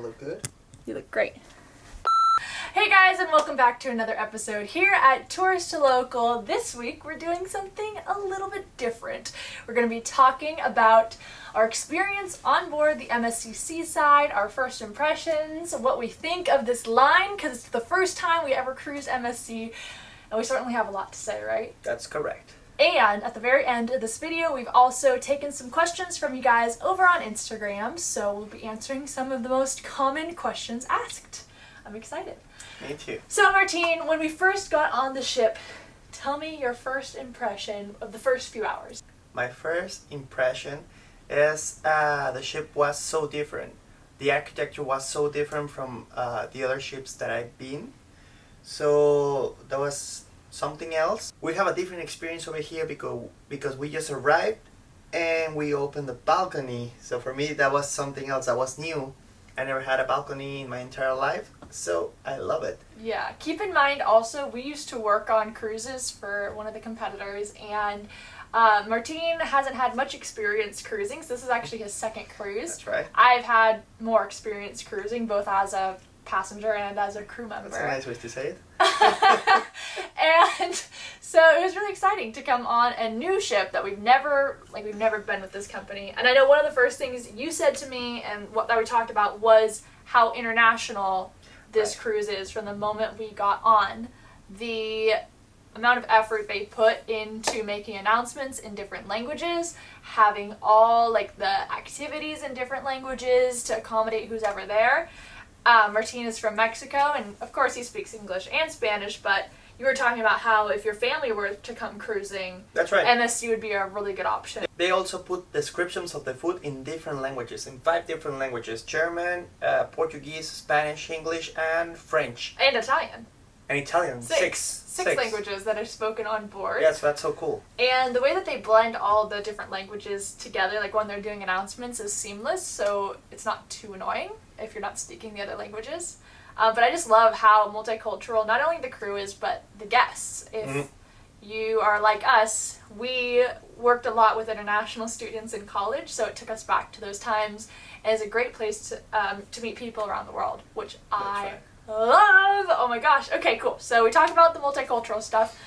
look good? You look great. Hey guys, and welcome back to another episode here at Tourist to Local. This week we're doing something a little bit different. We're going to be talking about our experience on board the MSC Seaside, our first impressions, what we think of this line, because it's the first time we ever cruise MSC, and we certainly have a lot to say, right? That's correct. And at the very end of this video, we've also taken some questions from you guys over on Instagram, so we'll be answering some of the most common questions asked. I'm excited. Me too. So Martín, when we first got on the ship, tell me your first impression of the first few hours. My first impression is the ship was so different. The architecture was so different from the other ships that I've been. So that was something else. We have a different experience over here because we just arrived and we opened the balcony. So for me that was something else that was new. I never had a balcony in my entire life, so I love it. Yeah, keep in mind also we used to work on cruises for one of the competitors, and Martín hasn't had much experience cruising, so this is actually his second cruise. That's right. I've had more experience cruising, both as a passenger and as a crew member. That's a nice way to say it. And so it was really exciting to come on a new ship that we've never been with this company. And I know one of the first things you said to me and that we talked about was how international this cruise is from the moment we got on. The amount of effort they put into making announcements in different languages, having all like the activities in different languages to accommodate who's ever there. Martín is from Mexico, and of course he speaks English and Spanish, but you were talking about how if your family were to come cruising, that's right, MSC would be a really good option. They also put descriptions of the food in different languages, in 5 different languages: German, Portuguese, Spanish, English, and French. And Italian. And Italian. Six languages that are spoken on board. Yes, that's so cool. And the way that they blend all the different languages together, like when they're doing announcements, is seamless, so it's not too annoying if you're not speaking the other languages. But I just love how multicultural not only the crew is, but the guests. If you are like us, we worked a lot with international students in college, so it took us back to those times, and it's a great place to meet people around the world, which I love. Oh my gosh. Okay, cool. So we talked about the multicultural stuff.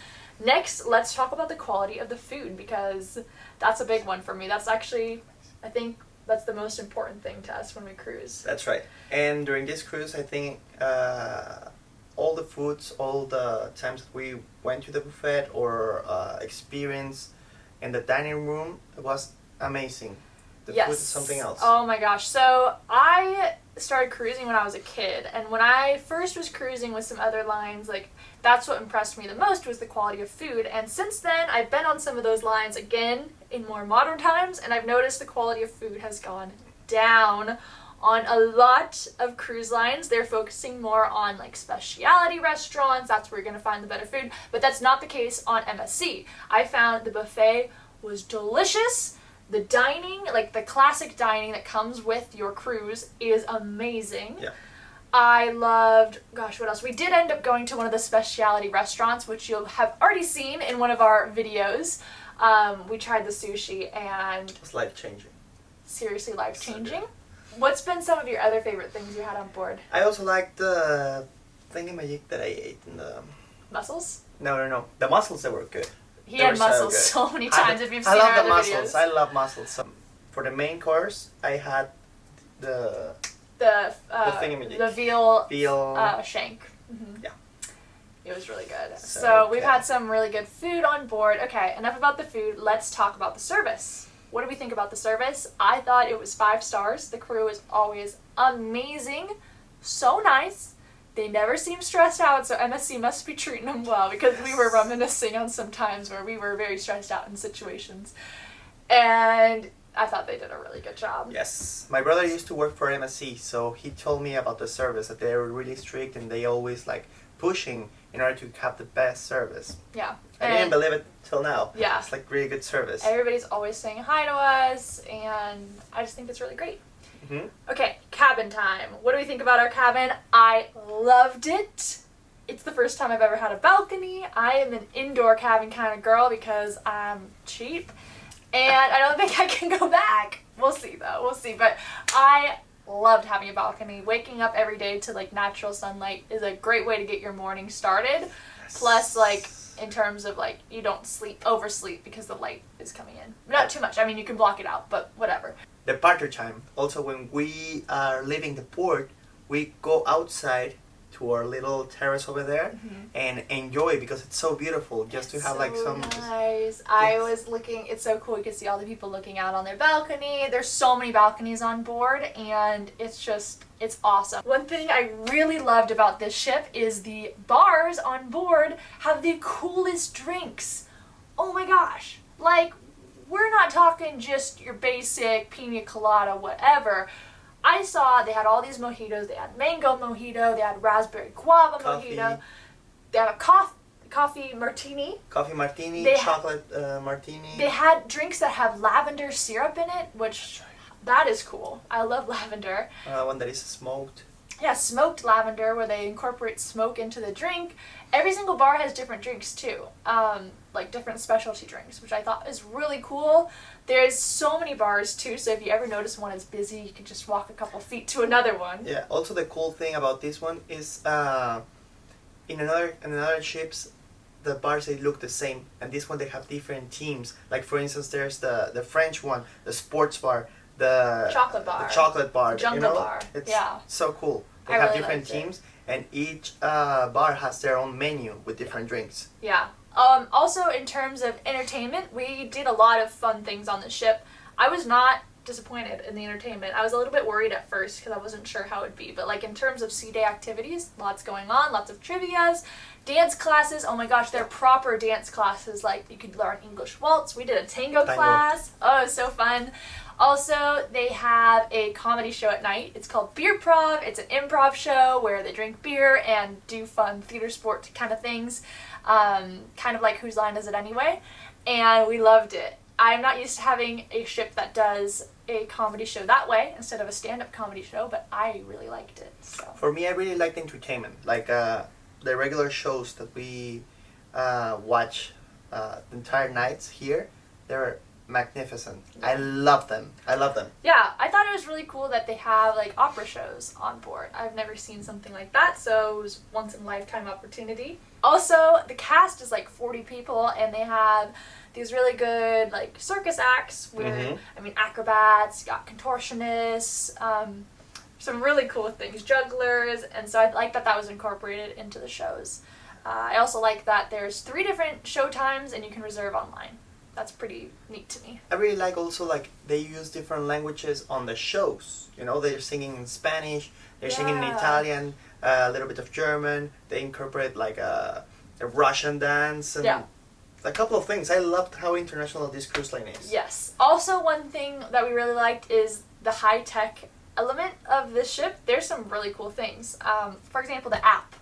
Next, let's talk about the quality of the food, because that's a big one for me. That's actually, I think, that's the most important thing to us when we cruise. That's right. And during this cruise, I think all the foods, all the times that we went to the buffet or experience in the dining room, it was amazing. The food is something else. Oh my gosh. So I started cruising when I was a kid, and when I first was cruising with some other lines, like that's what impressed me the most was the quality of food. And since then I've been on some of those lines again in more modern times, and I've noticed the quality of food has gone down on a lot of cruise lines. They're focusing more on like specialty restaurants. That's where you're going to find the better food, but that's not the case on MSC. I found the buffet was delicious. The dining, like the classic dining that comes with your cruise, is amazing. Yeah. I loved, gosh, what else? We did end up going to one of the specialty restaurants, which you'll have already seen in one of our videos. We tried the sushi, and it was life-changing. Seriously life-changing. What's been some of your other favorite things you had on board? I also liked the thingamajig that I ate in the... Mussels? No. The mussels, they were good. He had mussels so many times if you've seen our other videos. I love mussels. So for the main course, I had the thingamajig. The veal shank. Yeah. It was really good. So we've had some really good food on board. Okay, enough about the food. Let's talk about the service. What do we think about the service? I thought it was 5 stars. The crew is always amazing. So nice. They never seem stressed out, so MSC must be treating them well, because we were reminiscing on some times where we were very stressed out in situations. And I thought they did a really good job. Yes. My brother used to work for MSC, so he told me about the service, that they were really strict and they always like pushing in order to have the best service. Yeah. I didn't believe it till now. Yeah. It's like really good service. Everybody's always saying hi to us, and I just think it's really great. Mm-hmm. Okay, cabin time. What do we think about our cabin? I loved it. It's the first time I've ever had a balcony. I am an indoor cabin kind of girl because I'm cheap, and I don't think I can go back. We'll see though, we'll see. But I loved having a balcony. Waking up every day to like natural sunlight is a great way to get your morning started. Plus, like, in terms of like, you don't oversleep because the light is coming in. Not too much. I mean, you can block it out, but whatever. Departure time. Also, when we are leaving the port, we go outside to our little terrace over there and enjoy because it's so beautiful. Just to have like some nice. I was looking. It's so cool. You can see all the people looking out on their balcony. There's so many balconies on board, and it's awesome. One thing I really loved about this ship is the bars on board have the coolest drinks. Oh my gosh! Like, we're not talking just your basic pina colada, whatever. I saw they had all these mojitos. They had mango mojito. They had raspberry guava mojito. They had a coffee martini. Coffee martini, chocolate martini. They had drinks that have lavender syrup in it, which that is cool. I love lavender. One that is smoked. Yeah, smoked lavender, where they incorporate smoke into the drink. Every single bar has different drinks too, like different specialty drinks, which I thought is really cool. There's so many bars too, so if you ever notice one is busy, you can just walk a couple feet to another one. Yeah. Also, the cool thing about this one is in another ships, the bars they look the same, and this one they have different teams. Like for instance, there's the French one, the sports bar, the chocolate bar, jungle bar. It's yeah. so cool. They I have really different teams, and each bar has their own menu with different drinks. Yeah. Also, in terms of entertainment, we did a lot of fun things on the ship. I was not disappointed in the entertainment. I was a little bit worried at first because I wasn't sure how it would be. But like in terms of sea day activities, lots going on, lots of trivias, dance classes. Oh my gosh, they're proper dance classes. Like you could learn English waltz. We did a tango class. Oh, it was so fun. Also, they have a comedy show at night. It's called Beer Prov. It's an improv show where they drink beer and do fun theater sport kind of things. Kind of like Whose Line Is It Anyway? And we loved it. I'm not used to having a ship that does a comedy show that way instead of a stand-up comedy show, but I really liked it. So. For me, I really liked entertainment. Like the regular shows that we watch the entire nights here, they're magnificent. Yeah. I love them. Yeah, I thought it was really cool that they have like opera shows on board. I've never seen something like that, so it was once in a lifetime opportunity. Also, the cast is like 40 people, and they have these really good like circus acts where I mean acrobats, got contortionists, some really cool things, jugglers, and so I like that was incorporated into the shows. I also like that there's 3 different show times and you can reserve online. That's pretty neat to me. I really like also like they use different languages on the shows. You know, they're singing in Spanish, they're singing in Italian, a little bit of German. They incorporate like a Russian dance and a couple of things. I loved how international this cruise line is. Yes. Also, one thing that we really liked is the high-tech element of this ship. There's some really cool things. For example, the app.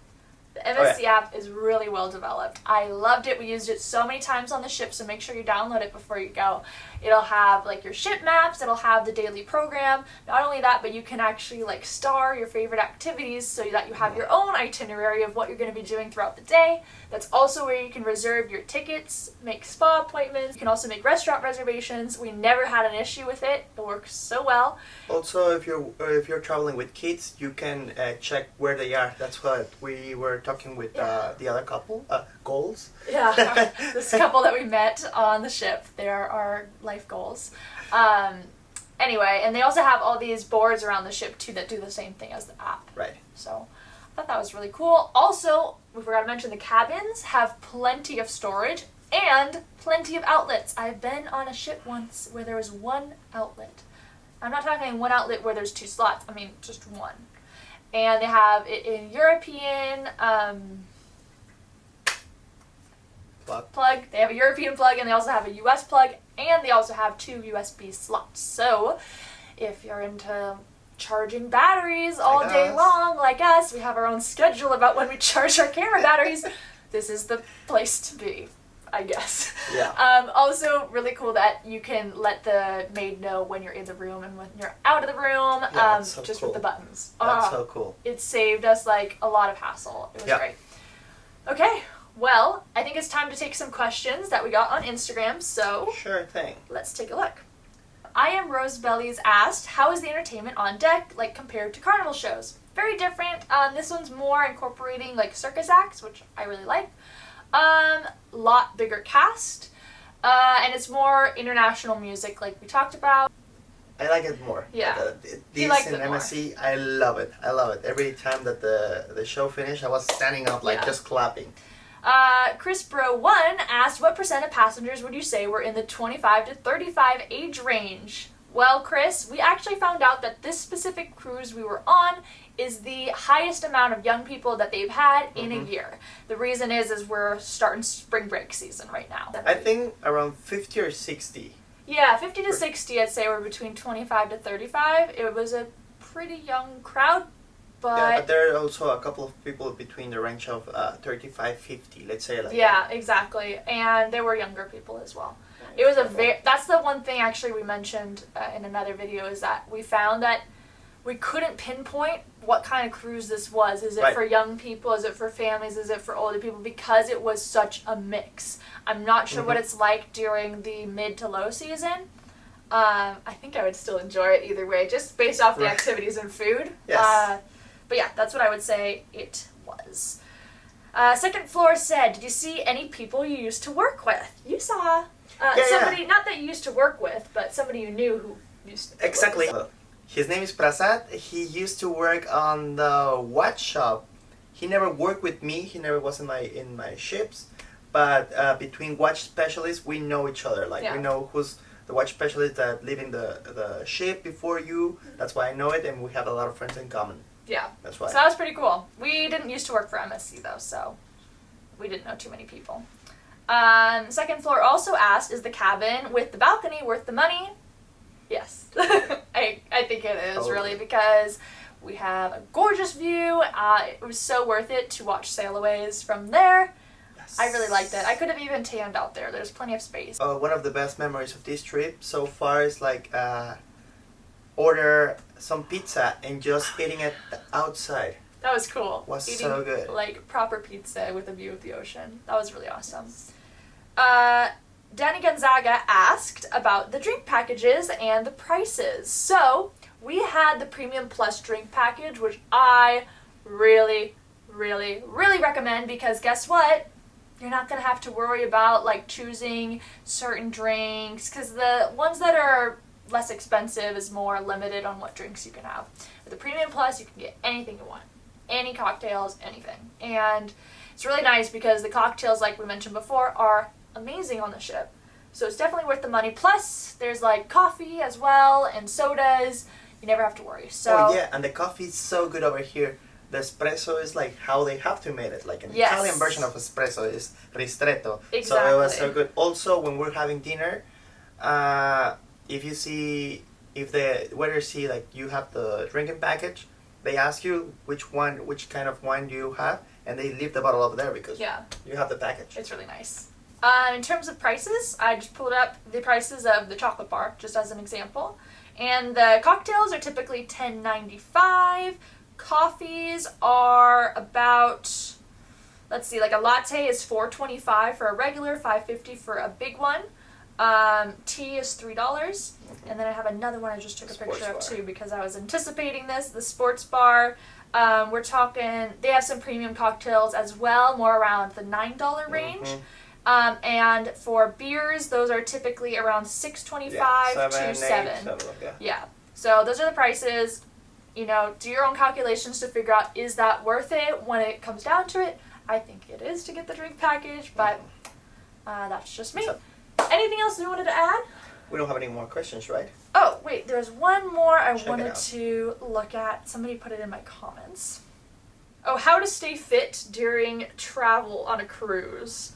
The MSC app is really well developed. I loved it. We used it so many times on the ship, so make sure you download it before you go. It'll have like your ship maps, it'll have the daily program. Not only that, but you can actually like star your favorite activities so that you have your own itinerary of what you're going to be doing throughout the day. That's also where you can reserve your tickets, make spa appointments. You can also make restaurant reservations. We never had an issue with it. It works so well. Also, if you're traveling with kids, you can check where they are. That's what we were talking with the other couple, goals. Yeah, this couple that we met on the ship. They're our life goals. Anyway, and they also have all these boards around the ship too that do the same thing as the app. Right. So I thought that was really cool. Also, we forgot to mention the cabins have plenty of storage and plenty of outlets. I've been on a ship once where there was one outlet. I'm not talking one outlet where there's 2 slots. I mean, just one. And they have it in European plug. They have a European plug, and they also have a US plug, and they also have 2 USB slots. So if you're into charging batteries all day long like us, we have our own schedule about when we charge our camera batteries, this is the place to be, I guess. Yeah. Also really cool that you can let the maid know when you're in the room and when you're out of the room, so just cool. with the buttons. That's so cool. It saved us like a lot of hassle. It was great. Okay, well, I think it's time to take some questions that we got on Instagram, so sure thing. Let's take a look. I Am Rosebelly's asked, how is the entertainment on deck like compared to carnival shows? Very different. This one's more incorporating like circus acts, which I really like. Lot bigger cast. And it's more international music like we talked about. I like it more. Yeah. This in MSC, I love it. I love it. Every time that the show finished, I was standing up like just clapping. Chris Bro 1 asked, what percent of passengers would you say were in the 25 to 35 age range? Well, Chris, we actually found out that this specific cruise we were on is the highest amount of young people that they've had in a year. The reason is we're starting spring break season right now. I think around 50 or 60. Yeah, 50 to 60, I'd say we're between 25 to 35. It was a pretty young crowd, but... Yeah, but there are also a couple of people between the range of 35, 50, let's say like yeah, that. exactly. And there were younger people as well. It was that's the one thing actually we mentioned in another video, is that we found that we couldn't pinpoint what kind of cruise this was. Is it for young people? Is it for families? Is it for older people? Because it was such a mix. I'm not sure what it's like during the mid to low season. I think I would still enjoy it either way, just based off the activities and food. Yes. But yeah, that's what I would say it was. Second floor said, did you see any people you used to work with? You saw somebody, not that you used to work with, but somebody you knew who used to Exactly. work with. His name is Prasad. He used to work on the watch shop. He never worked with me. He never was in my ships. But between watch specialists, we know each other. Like we know who's the watch specialist that live in the ship before you. That's why I know it, and we have a lot of friends in common. Yeah. That's why. So that was pretty cool. We didn't used to work for MSC though, so we didn't know too many people. Second floor also asked, is the cabin with the balcony worth the money? Yes. I think it is really, because we have a gorgeous view. It was so worth it to watch sailaways from there. Yes. I really liked it. I could have even tanned out there. There's plenty of space. One of the best memories of this trip so far is like order some pizza and just eating it outside. That was cool. Was eating, so good. Like proper pizza with a view of the ocean. That was really awesome. Danny Gonzaga asked about the drink packages and the prices. So, we had the Premium Plus drink package, which I really, really, really recommend, because guess what? You're not going to have to worry about like choosing certain drinks, because the ones that are less expensive is more limited on what drinks you can have. With the Premium Plus, you can get anything you want. Any cocktails, anything. And it's really nice because the cocktails, like we mentioned before, are amazing on the ship. So it's definitely worth the money. Plus, there's like coffee as well and sodas. You never have to worry. So oh yeah, and the coffee is so good over here. The espresso is like how they have to make it. Like an Italian version of espresso is ristretto. Exactly. So it was so good. Also, when we're having dinner, if the waiters see like you have the drinking package, they ask you which kind of wine do you have, and they leave the bottle over there because you have the package. It's really nice. In terms of prices, I just pulled up the prices of the chocolate bar, just as an example. And the cocktails are typically $10.95. Coffees are about, let's see, like a latte is $4.25 for a regular, $5.50 for a big one. Tea is $3. And then I have another one I just took a picture of too, because I was anticipating this, the sports bar. We're talking, they have some premium cocktails as well, more around the $9 range. And for beers, those are typically around $6.25 to $7. Yeah. So those are the prices. You know, do your own calculations to figure out, is that worth it when it comes down to it? I think it is to get the drink package, but that's just me. Anything else you wanted to add? We don't have any more questions, right? Oh, wait, there's one more I wanted to look at. Somebody put it in my comments. Oh, how to stay fit during travel on a cruise.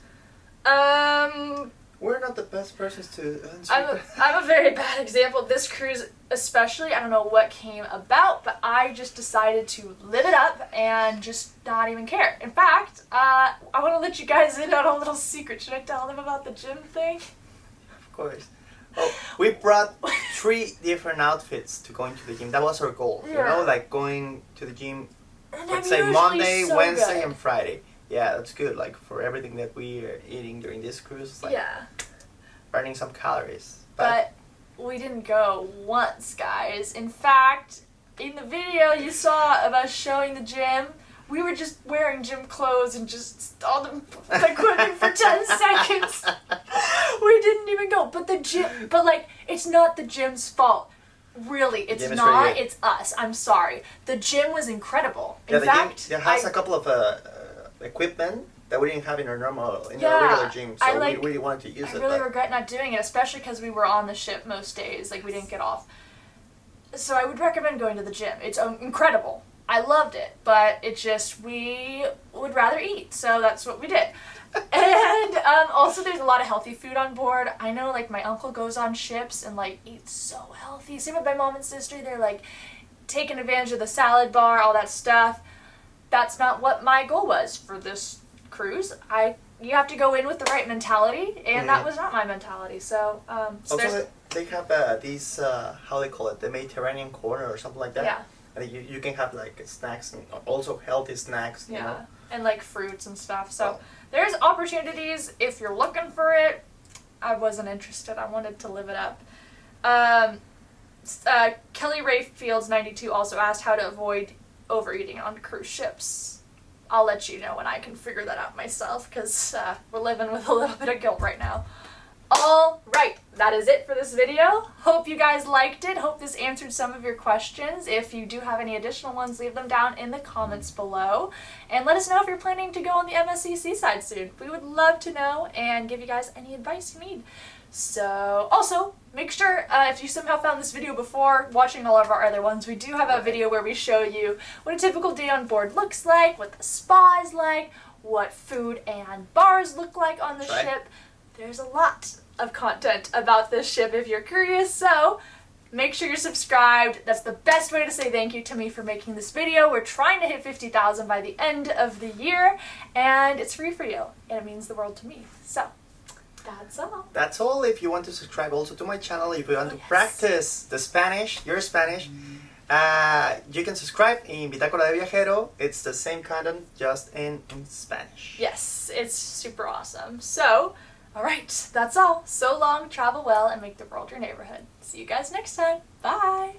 We're not the best persons to answer. I'm a very bad example. This cruise especially, I don't know what came about, but I just decided to live it up and just not even care. In fact, I want to let you guys in on a little secret. Should I tell them about the gym thing? Of course. Oh, we brought 3 different outfits to going to the gym. That was our goal, you know, like going to the gym, let's say Monday, Wednesday, and Friday. Yeah, that's good. Like for everything that we are eating during this cruise, it's like burning some calories. But we didn't go once, guys. In fact, in the video you saw of us showing the gym, we were just wearing gym clothes and just all the equipment for 10 seconds. We didn't even go. But the gym, it's not the gym's fault. Really, it's not. Really, it's us. I'm sorry. The gym was incredible. In fact, it has a couple of equipment that we didn't have in our regular gym, so we really wanted to use it. I really regret not doing it, especially because we were on the ship most days. We didn't get off. So I would recommend going to the gym. It's incredible. I loved it, but we would rather eat, so that's what we did. And also there's a lot of healthy food on board. I know my uncle goes on ships and eats so healthy. Same with my mom and sister. They're taking advantage of the salad bar, all that stuff. That's not what my goal was for this cruise. You have to go in with the right mentality, and that was not my mentality. So, also they have these how they call it, the Mediterranean corner or something like that. Yeah. And you can have snacks and also healthy snacks. Yeah, you know? and fruits and stuff. So there's opportunities if you're looking for it. I wasn't interested. I wanted to live it up. Kelly Rayfields 92 also asked how to avoid overeating on cruise ships. I'll let you know when I can figure that out myself, because we're living with a little bit of guilt right now. All right, that is it for this video. Hope you guys liked it. Hope this answered some of your questions. If you do have any additional ones, leave them down in the comments below. And let us know if you're planning to go on the MSC Seaside soon. We would love to know and give you guys any advice you need. So, also, make sure, if you somehow found this video before watching all of our other ones, we do have a video where we show you what a typical day on board looks like, what the spa is like, what food and bars look like on the ship. There's a lot of content about this ship if you're curious, so make sure you're subscribed. That's the best way to say thank you to me for making this video. We're trying to hit 50,000 by the end of the year, and it's free for you, and it means the world to me. So, that's all. That's all. If you want to subscribe also to my channel, if you want to practice the Spanish, your Spanish, you can subscribe in Bitácora de Viajero. It's the same content, just in Spanish. Yes, it's super awesome. So, alright, that's all. So long, travel well, and make the world your neighborhood. See you guys next time. Bye!